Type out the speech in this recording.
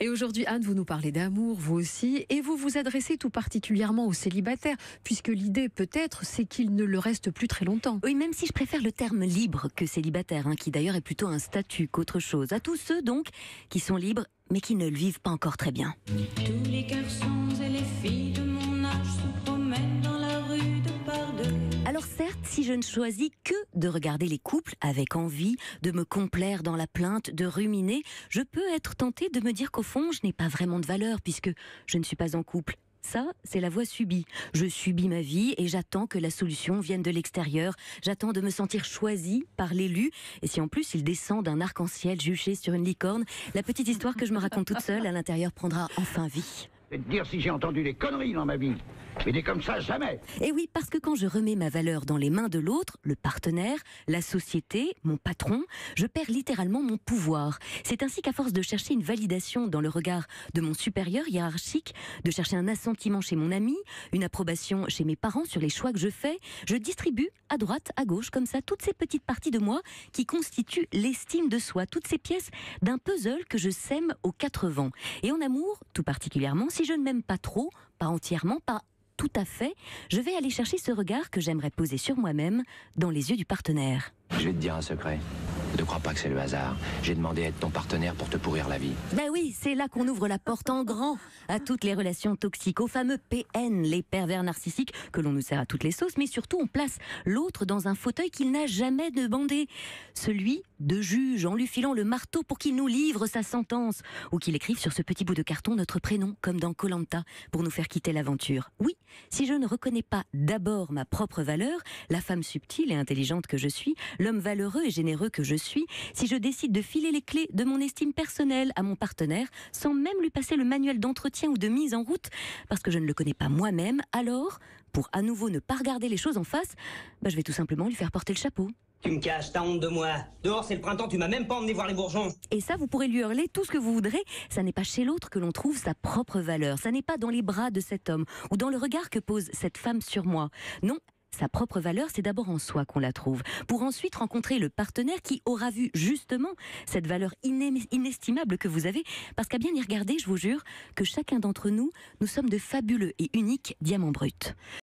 Et aujourd'hui, Anne, vous nous parlez d'amour, vous aussi, et vous vous adressez tout particulièrement aux célibataires, puisque l'idée peut-être, c'est qu'il ne le reste plus très longtemps. Oui, même si je préfère le terme libre que célibataire, qui d'ailleurs est plutôt un statut qu'autre chose. À tous ceux donc qui sont libres, mais qui ne le vivent pas encore très bien. Tous les garçons et les filles de mon âge se promènent dans la rue de par deux. Alors certes, si je ne choisis que de regarder les couples avec envie, de me complaire dans la plainte, de ruminer, je peux être tentée de me dire qu'au fond, je n'ai pas vraiment de valeur puisque je ne suis pas en couple. Ça, c'est la voie subie. Je subis ma vie et j'attends que la solution vienne de l'extérieur. J'attends de me sentir choisie par l'élu. Et si en plus il descend d'un arc-en-ciel juché sur une licorne, la petite histoire que je me raconte toute seule à l'intérieur prendra enfin vie. Je vais te dire si j'ai entendu des conneries dans ma vie. Mais des comme ça, jamais. Et oui, parce que quand je remets ma valeur dans les mains de l'autre, le partenaire, la société, mon patron, je perds littéralement mon pouvoir. C'est ainsi qu'à force de chercher une validation dans le regard de mon supérieur hiérarchique, de chercher un assentiment chez mon ami, une approbation chez mes parents sur les choix que je fais, je distribue à droite, à gauche, comme ça, toutes ces petites parties de moi qui constituent l'estime de soi, toutes ces pièces d'un puzzle que je sème aux 4 vents. Et en amour, tout particulièrement, si je ne m'aime pas trop, pas entièrement, pas tout à fait, je vais aller chercher ce regard que j'aimerais poser sur moi-même dans les yeux du partenaire. Je vais te dire un secret. Ne crois pas que c'est le hasard. J'ai demandé à être ton partenaire pour te pourrir la vie. Ben oui, c'est là qu'on ouvre la porte en grand à toutes les relations toxiques, aux fameux PN, les pervers narcissiques, que l'on nous sert à toutes les sauces, mais surtout on place l'autre dans un fauteuil qu'il n'a jamais demandé. Celui de juge, en lui filant le marteau pour qu'il nous livre sa sentence, ou qu'il écrive sur ce petit bout de carton notre prénom, comme dans Koh-Lanta, pour nous faire quitter l'aventure. Oui, si je ne reconnais pas d'abord ma propre valeur, la femme subtile et intelligente que je suis, l'homme valeureux et généreux que je suis, si je décide de filer les clés de mon estime personnelle à mon partenaire, sans même lui passer le manuel d'entretien ou de mise en route, parce que je ne le connais pas moi-même, alors, pour à nouveau ne pas regarder les choses en face, je vais tout simplement lui faire porter le chapeau. Tu me caches, t'as honte de moi. Dehors, c'est le printemps, tu m'as même pas emmené voir les bourgeons. Et ça, vous pourrez lui hurler tout ce que vous voudrez. Ça n'est pas chez l'autre que l'on trouve sa propre valeur. Ça n'est pas dans les bras de cet homme ou dans le regard que pose cette femme sur moi. Non. Sa propre valeur, c'est d'abord en soi qu'on la trouve, pour ensuite rencontrer le partenaire qui aura vu justement cette valeur inestimable que vous avez, parce qu'à bien y regarder, je vous jure que chacun d'entre nous, nous sommes de fabuleux et uniques diamants bruts.